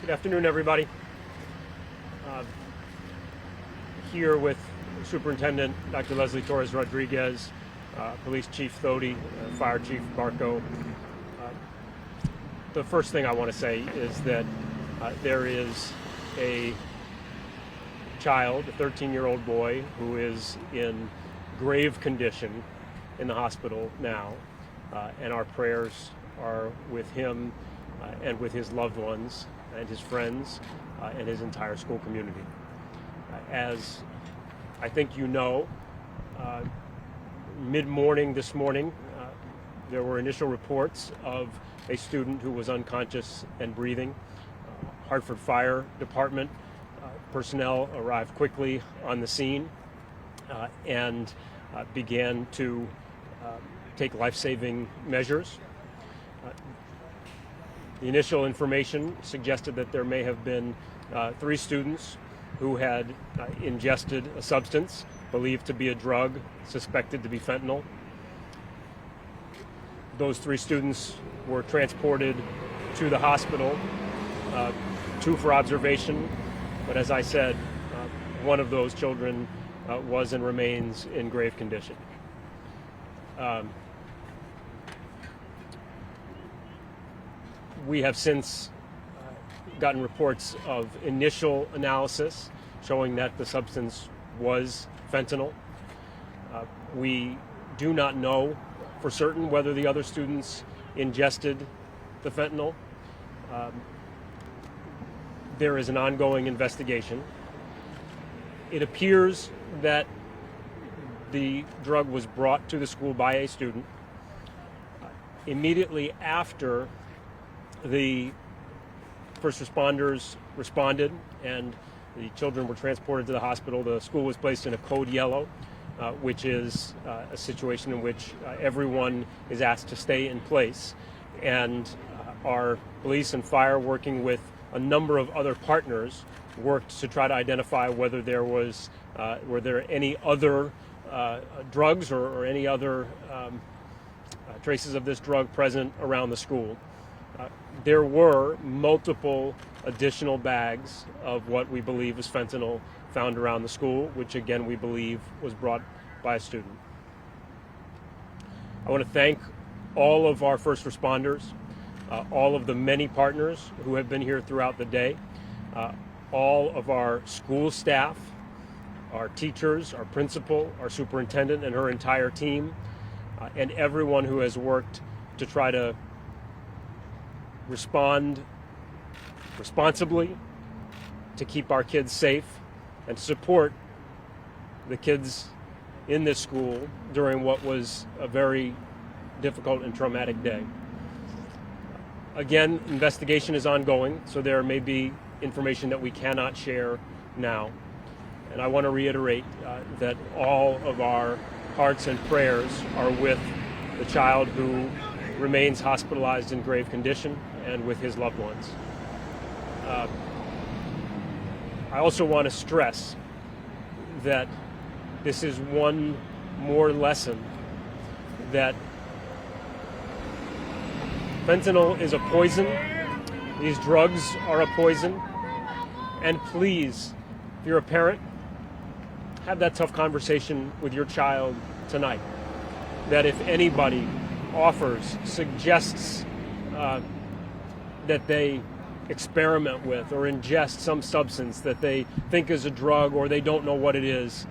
Good afternoon, everybody. Here with Superintendent Dr. Leslie Torres Rodriguez, Police Chief Thody, Fire Chief Barco. The first thing I want to say is that there is a child, a 13-year-old boy, who is in grave condition in the hospital now, and our prayers are with him and with his loved ones and his friends and his entire school community. As I think you know, mid-morning this morning, there were initial reports of a student who was unconscious and breathing. Hartford Fire Department personnel arrived quickly on the scene and began to take life-saving measures. The initial information suggested that there may have been 3 students who had ingested a substance believed to be a drug, suspected to be fentanyl. Those 3 students were transported to the hospital, 2 for observation, but as I said, one of those children was and remains in grave condition. We have since gotten reports of initial analysis showing that the substance was fentanyl. We do not know for certain whether the other students ingested the fentanyl. There is an ongoing investigation. It appears that the drug was brought to the school by a student. Immediately after the first responders responded and the children were transported to the hospital, the school was placed in a code yellow, which is a situation in which everyone is asked to stay in place. And our police and fire, working with a number of other partners, worked to try to identify whether there was, were there any other drugs or any other traces of this drug present around the school. There were multiple additional bags of what we believe is fentanyl found around the school, which again we believe was brought by a student. I want to thank all of our first responders, all of the many partners who have been here throughout the day, all of our school staff, our teachers, our principal, our superintendent and her entire team, and everyone who has worked to try to respond responsibly, to keep our kids safe, and to support the kids in this school during what was a very difficult and traumatic day. Again, investigation is ongoing, so there may be information that we cannot share now. And I want to reiterate that all of our hearts and prayers are with the child who remains hospitalized in grave condition and with his loved ones. I also want to stress that this is one more lesson that fentanyl is a poison. These drugs are a poison. And please, if you're a parent, have that tough conversation with your child tonight. That if anybody offers, suggests that they experiment with or ingest some substance that they think is a drug or they don't know what it is,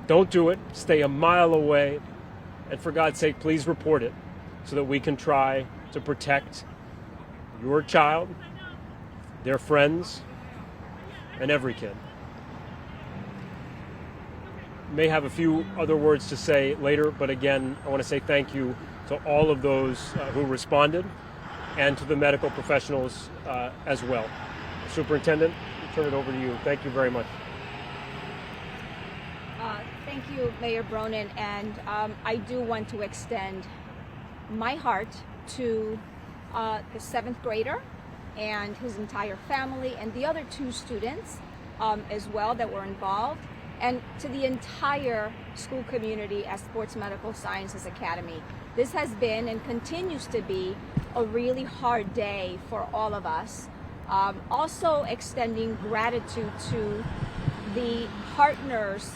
don't do it. Stay a mile away. And for God's sake, please report it so that we can try to protect your child, their friends, and every kid. May have a few other words to say later, but again, I want to say thank you to all of those who responded and to the medical professionals as well. Superintendent, I'll turn it over to you. Thank you very much. Thank you, Mayor Bronin, and I do want to extend my heart to the 7th grader and his entire family and the other 2 students as well that were involved, and to the entire school community at Sports Medical Sciences Academy. This has been and continues to be a really hard day for all of us. Also extending gratitude to the partners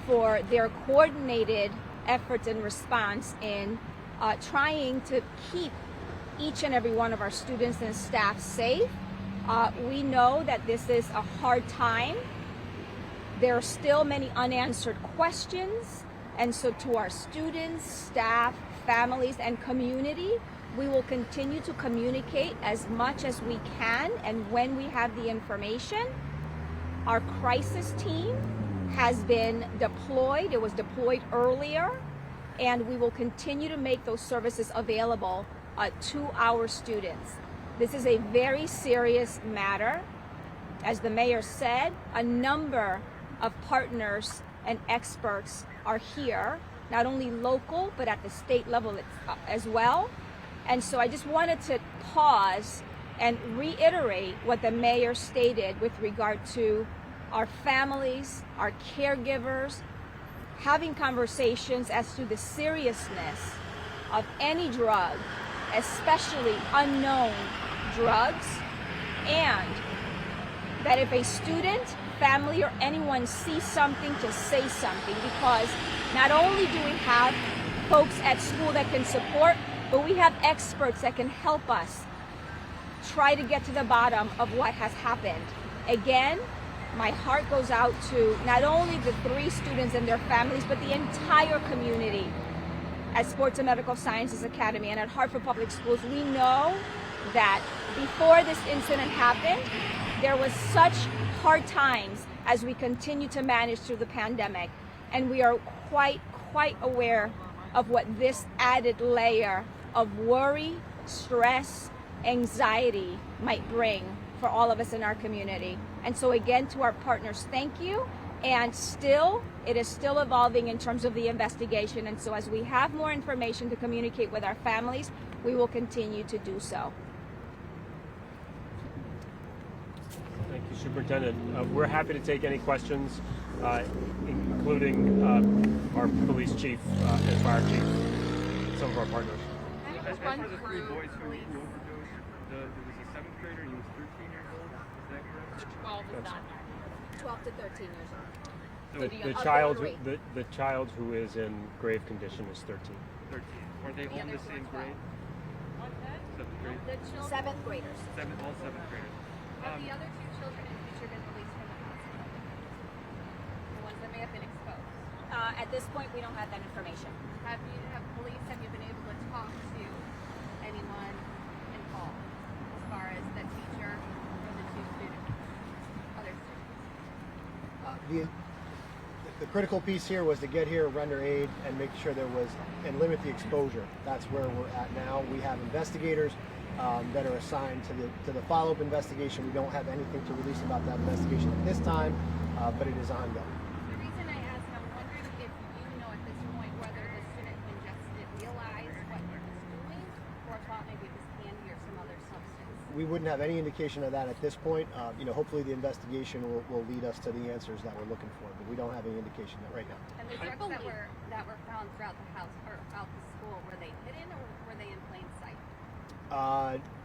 for their coordinated efforts and response in trying to keep each and every one of our students and staff safe. We know that this is a hard time. There are still many unanswered questions, and so to our students, staff, families, and community, we will continue to communicate as much as we can, and when we have the information, our crisis team has been deployed. It was deployed earlier, and we will continue to make those services available to our students. This is a very serious matter. As the mayor said, a number of partners and experts are here, not only local, but at the state level as well. And so I just wanted to pause and reiterate what the mayor stated with regard to our families, our caregivers, having conversations as to the seriousness of any drug, especially unknown drugs, and that if a student, family, or anyone sees something, to say something, because not only do we have folks at school that can support, but we have experts that can help us try to get to the bottom of what has happened. Again, my heart goes out to not only the 3 students and their families, but the entire community at Sports and Medical Sciences Academy and at Hartford Public Schools. We know that before this incident happened, there was such hard times as we continue to manage through the pandemic, and we are quite aware of what this added layer of worry, stress, anxiety might bring for all of us in our community. And so again, to our partners, thank you. And it is still evolving in terms of the investigation. And so as we have more information to communicate with our families, we will continue to do so. Thank you, Superintendent. We're happy to take any questions, including our police chief and fire chief, some of our partners. As for the 3 boys who overdosed, there was a 7th grader, he was 13 years old, is that correct? 12 is not 12 to 13 years old. The child who is in grave condition is 13. 13. Are they all in the same grade? What's that? 7th grade? The children, 7th graders. All 7th graders. have the other 2 children and teacher been released from the hospital? The ones that may have been exposed. At this point, we don't have that information. Have you been able to talk to anyone involved as far as the teacher or the 2 students, other students? The critical piece here was to get here, render aid, and make sure and limit the exposure. That's where we're at now. We have investigators that are assigned to the follow-up investigation. We don't have anything to release about that investigation at this time, but it is ongoing. The reason I ask, I'm wondering if you know at this point whether the student didn't realize what he was doing, or thought maybe it was candy or some other substance. We wouldn't have any indication of that at this point. Hopefully the investigation will lead us to the answers that we're looking for, but we don't have any indication of that right now. And the drugs that were found throughout the house or out the school, were they hidden or were they in plain sight?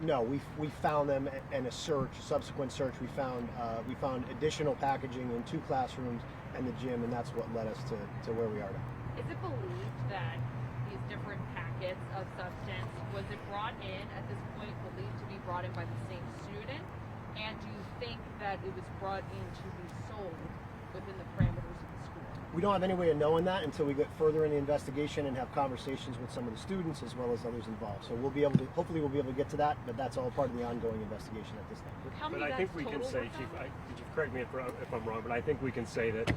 No, we found them in a subsequent search. We found additional packaging in 2 classrooms and the gym, and that's what led us to where we are now. Is it believed that these different packets of substance, was it brought in at this point, believed to be brought in by the same student? And do you think that it was brought in to be sold within the parameters of the school? We don't have any way of knowing that until we get further in the investigation and have conversations with some of the students as well as others involved. So hopefully we'll be able to get to that, but that's all part of the ongoing investigation at this time. How many But I think bags we can total say, were Chief, found? Chief, correct me if I'm wrong, but I think we can say that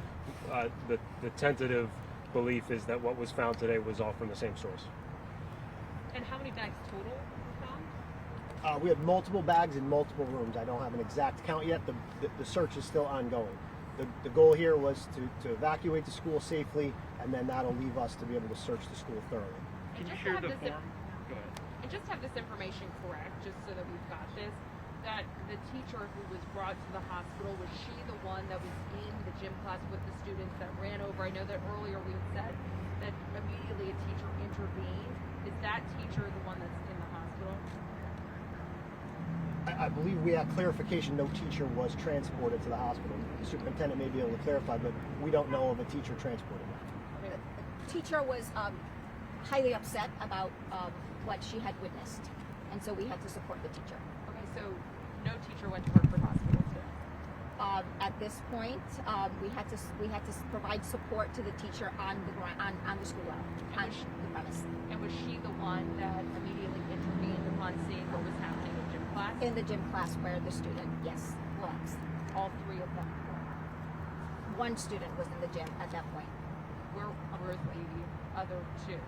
the tentative belief is that what was found today was all from the same source. And how many bags total were found? We have multiple bags in multiple rooms. I don't have an exact count yet. The search is still ongoing. The goal here was to evacuate the school safely, and then that'll leave us to be able to search the school thoroughly. Can you just share have the this form? Go ahead. And just have this information correct, just so that we've got this, that the teacher who was brought to the hospital, was she the one that was in the gym class with the students that ran over? I know that earlier we had said that immediately a teacher intervened. Is that teacher the one that's in the hospital? I believe we had clarification no teacher was transported to the hospital. The superintendent may be able to clarify, but we don't know of a teacher transported. The teacher was highly upset about what she had witnessed, and so we had to support the teacher. Okay, so no teacher went to Hartford Hospital today. At this point, we had to provide support to the teacher on the school level, on the premise. And was she the one that immediately intervened upon seeing what was happening in gym class? In the gym class where the student, yes, was. All three of them. One student was in the gym at that point, Where were the other two?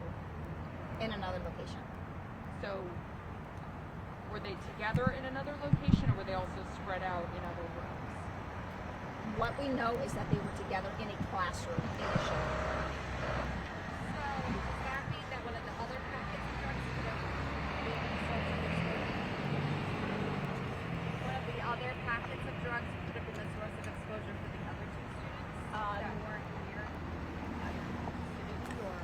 in another location. So were they together in another location, or were they also spread out in other rooms? What we know is that they were together in a classroom initially. So does that mean that one of the other packets of drugs could have been the source of exposure? One of the other packets of drugs could have been the source of exposure for the other two students that weren't here. Students or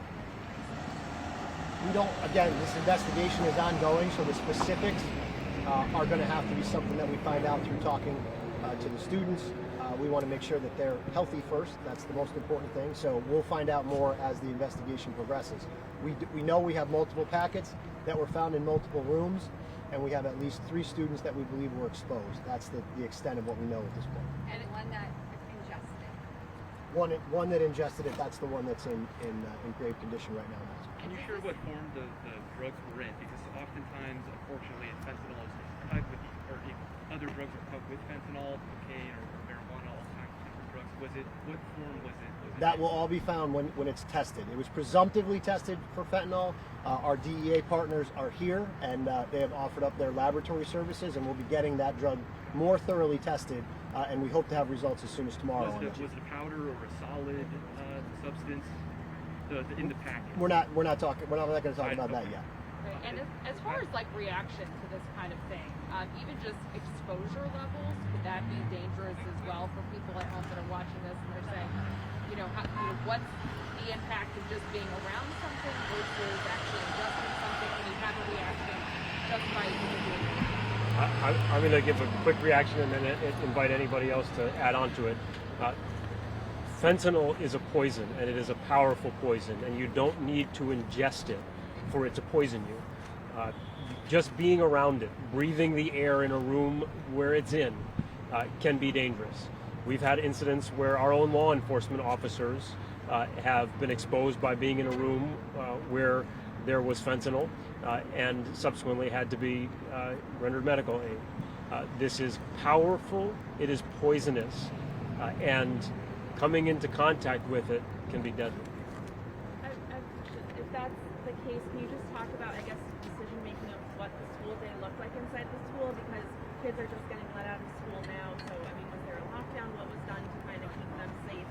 We don't, again, this investigation is ongoing, so the specifics are going to have to be something that we find out through talking to the students. We want to make sure that they're healthy first. That's the most important thing. So we'll find out more as the investigation progresses. We know we have multiple packets that were found in multiple rooms, and we have at least 3 students that we believe were exposed. That's the extent of what we know at this point. and one that ingested it. One that ingested it, that's the one that's in grave condition right now. Can you share what form the drugs were in? Because oftentimes, unfortunately, fentanyl is cut with, or other drugs are cut with fentanyl, cocaine, or marijuana, all kinds of different drugs. What form was it? That will all be found when it's tested. It was presumptively tested for fentanyl. Our DEA partners are here, and they have offered up their laboratory services, and we'll be getting that drug more thoroughly tested, and we hope to have results as soon as tomorrow. Was it a powder or a solid substance in the packet? We're not going to talk about that yet. Right. And as far as like reaction to this kind of thing, even just exposure levels, could that be dangerous as well for people at home that are watching this and they're saying, what's the impact of just being around something versus actually ingesting something when you have a reaction just by doing it? I'm going to give a quick reaction and then invite anybody else to add on to it. Fentanyl is a poison, and it is a powerful poison, and you don't need to ingest it for it to poison you. Just being around it, breathing the air in a room where it's in, can be dangerous. We've had incidents where our own law enforcement officers have been exposed by being in a room where there was fentanyl and subsequently had to be rendered medical aid. This is powerful, it is poisonous, and coming into contact with it can be deadly. I have a question. If that's the case, can you just talk about, I guess, decision making of what the school day looked like inside the school? Because kids are just getting let out of school now. So, I mean, was there a lockdown? What was done to kind of keep them safe?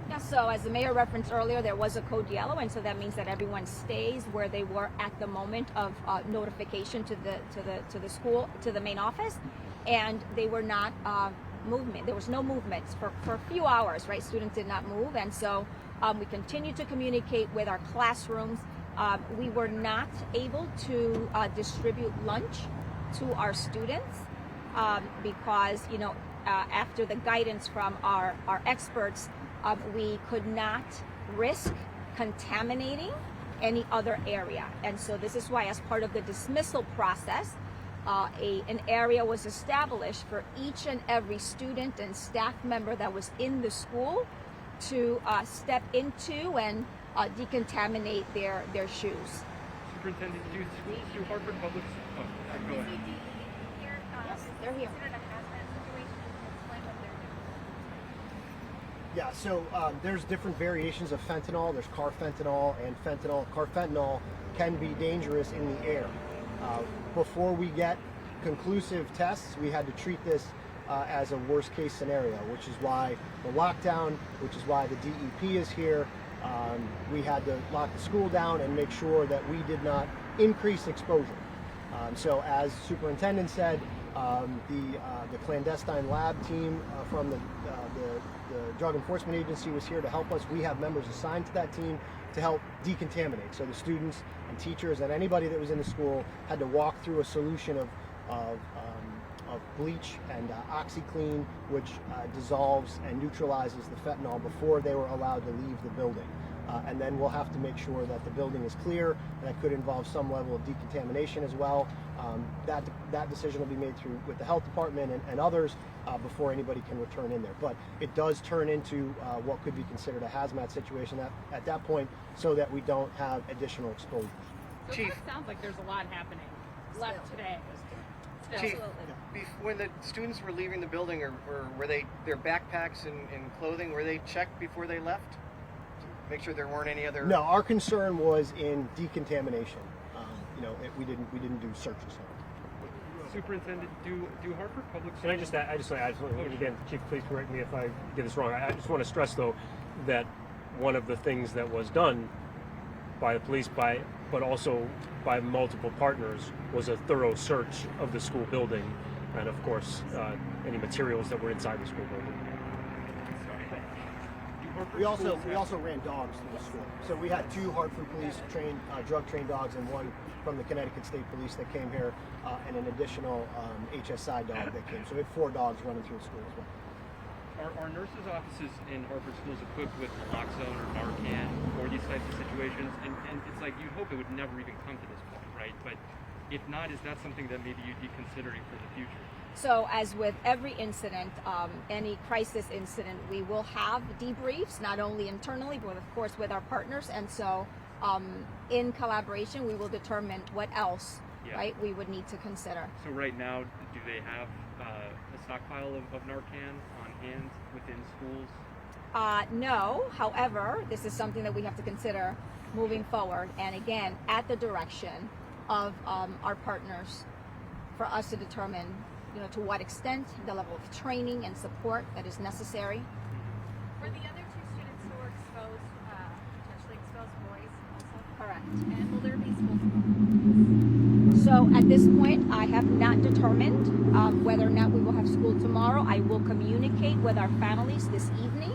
Yeah, so as the mayor referenced earlier, there was a code yellow, and so that means that everyone stays where they were at the moment of notification to the school, to the main office, and they were not movement. There was no movements for a few hours, right? Students did not move, and so we continued to communicate with our classrooms. We were not able to distribute lunch to our students because, after the guidance from our experts, we could not risk contaminating any other area. And so this is why, as part of the dismissal process, an area was established for each and every student and staff member that was in the school to step into and decontaminate their shoes. Superintendent, do schools do Hartford Public? Oh, go ahead. here. Yes, they're here. Considered a hazmat situation. Explain what they're doing. Yeah, so there's different variations of fentanyl. There's carfentanil and fentanyl. Carfentanil can be dangerous in the air. Before we get conclusive tests, we had to treat this as a worst case scenario, which is why the lockdown, which is why the DEP is here. We had to lock the school down and make sure that we did not increase exposure. So as superintendent said, the clandestine lab team from the Drug Enforcement Agency was here to help us. We have members assigned to that team to help decontaminate. So the students and teachers and anybody that was in the school had to walk through a solution of of bleach and OxyClean, which dissolves and neutralizes the fentanyl before they were allowed to leave the building. And then we'll have to make sure that the building is clear, and that could involve some level of decontamination as well. That decision will be made through with the health department and others before anybody can return in there. But it does turn into what could be considered a hazmat situation at that point, so that we don't have additional exposures. So Chief. It sounds like there's a lot happening left today. Still. Chief, when the students were leaving the building, or were their backpacks and clothing, were they checked before they left? To make sure there weren't any other... No, our concern was in decontamination. We didn't do searches. Superintendent, do Hartford Public Schools... Can I just add something? And again, Chief, please correct me if I get this wrong. I just want to stress, though, that one of the things that was done by the police, but also by multiple partners, was a thorough search of the school building, and of course, any materials that were inside the school building. We also ran dogs through the school. So we had 2 Hartford police trained, drug trained dogs, and 1 from the Connecticut State Police that came here, and an additional HSI dog that came. So we had 4 dogs running through the school as well. Are nurses' offices in Hartford schools equipped with naloxone or Narcan for these types of situations? And it's like, you'd hope it would never even come to this point, right? But if not, is that something that maybe you'd be considering for the future? So as with every incident, any crisis incident, we will have debriefs, not only internally, but of course with our partners. And so in collaboration, we will determine what else, right, we would need to consider. So right now, do they have a stockpile of Narcan on hand within schools? No, however, this is something that we have to consider moving forward. And again, at the direction of our partners, for us to determine to what extent, the level of training and support that is necessary. Were the other 2 students who were exposed, potentially exposed boys also? Correct. And will there be school tomorrow? So at this point, I have not determined whether or not we will have school tomorrow. I will communicate with our families this evening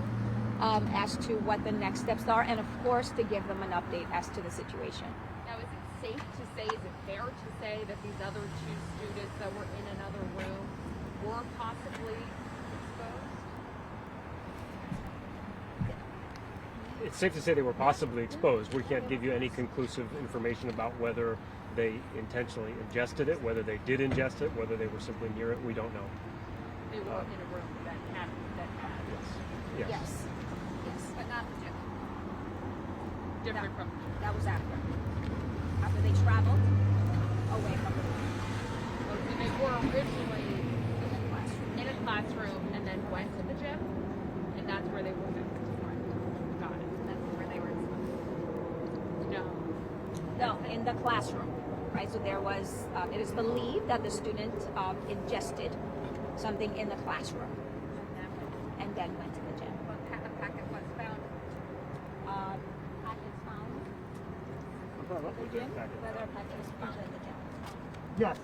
as to what the next steps are, and of course to give them an update as to the situation. Now, is it safe to say, is it fair to say that these other 2 students that were in another room were possibly exposed? It's safe to say they were possibly exposed. We can't give you any conclusive information about whether they intentionally ingested it, whether they did ingest it, whether they were simply near it. We don't know. They were in a room that had. Yes. Yes. But not the gym. Different from. That was after they traveled away from the room. So they were originally in a classroom and then went to the gym, and that's where they were. Got it. That's where they were exposed. No. No, in the classroom, right? So there was, it is believed that the student ingested something in the classroom and then went to the gym. What kind of packet was found? Packets found at the gym? Whether a packet was found in the gym. Yes,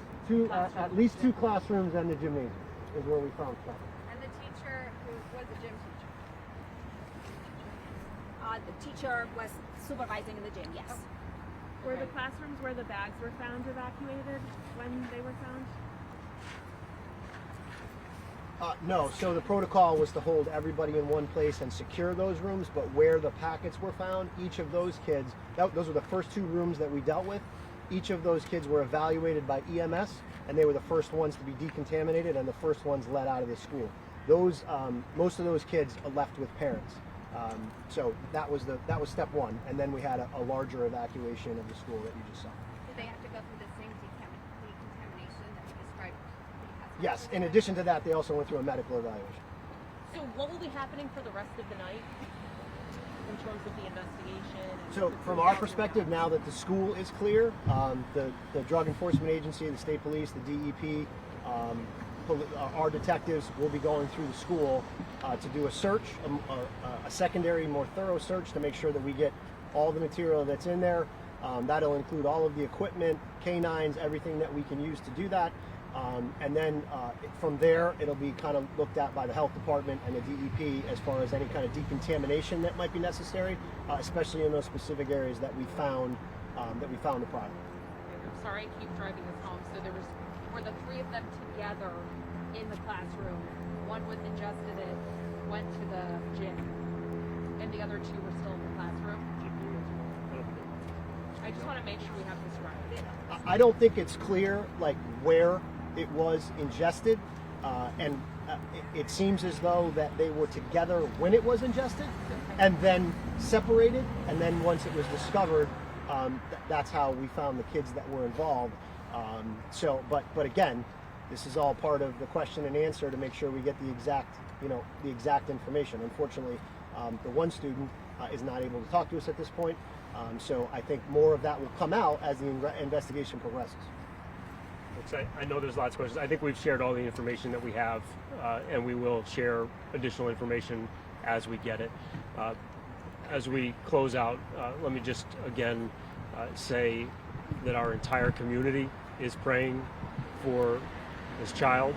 at least 2 classrooms and the gymnasium is where we found stuff. And the teacher who was a gym teacher? The teacher was supervising in the gym, yes. Were the classrooms where the bags were found evacuated when they were found? No, so the protocol was to hold everybody in one place and secure those rooms, but where the packets were found, each of those kids, those were the first 2 rooms that we dealt with. Each of those kids were evaluated by EMS, and they were the first ones to be decontaminated and the first ones let out of the school. Those, most of those kids left with parents. So that was step 1, and then we had a larger evacuation of the school that you just saw. Did they have to go through the same decontamination that you described? Yes, in addition to that, they also went through a medical evaluation. So what will be happening for the rest of the night in terms of the investigation? So from our perspective, now that the school is clear, the Drug Enforcement Agency, the State Police, the DEP, our detectives will be going through the school to do a search, a secondary, more thorough search to make sure that we get all the material that's in there. That'll include all of the equipment, canines, everything that we can use to do that. And then from there, it'll be kind of looked at by the health department and the DEP as far as any kind of decontamination that might be necessary, especially in those specific areas that we found the product. I'm sorry, I keep driving this home. So were the three of them together in the classroom. One was ingested it, went to the gym, and the other two were still in the classroom. I just want to make sure we have this right. I don't think it's clear like where it was ingested, and it seems as though that they were together when it was ingested, and then separated, and then once it was discovered, that's how we found the kids that were involved. But again, this is all part of the question and answer to make sure we get the exact information. Unfortunately, the one student is not able to talk to us at this point. So I think more of that will come out as the investigation progresses. I know there's lots of questions. I think we've shared all the information that we have, and we will share additional information as we get it. As we close out, let me just again say that our entire community is praying for this child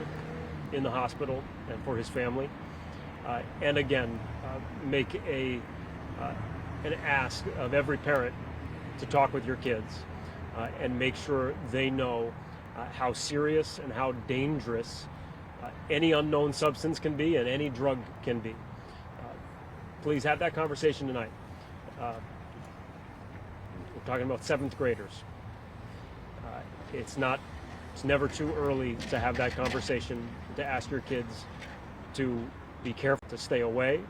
in the hospital and for his family. And again, make an ask of every parent to talk with your kids and make sure they know how serious and how dangerous any unknown substance can be and any drug can be. Please have that conversation tonight. We're talking about 7th graders. It's never too early to have that conversation, to ask your kids to be careful, to stay away,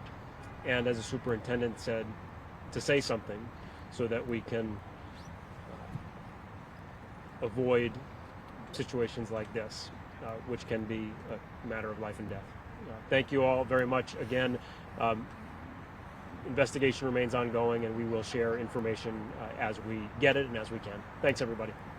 and as the superintendent said, to say something so that we can avoid situations like this, which can be a matter of life and death. Thank you all very much. Again, investigation remains ongoing, and we will share information as we get it and as we can. Thanks, everybody.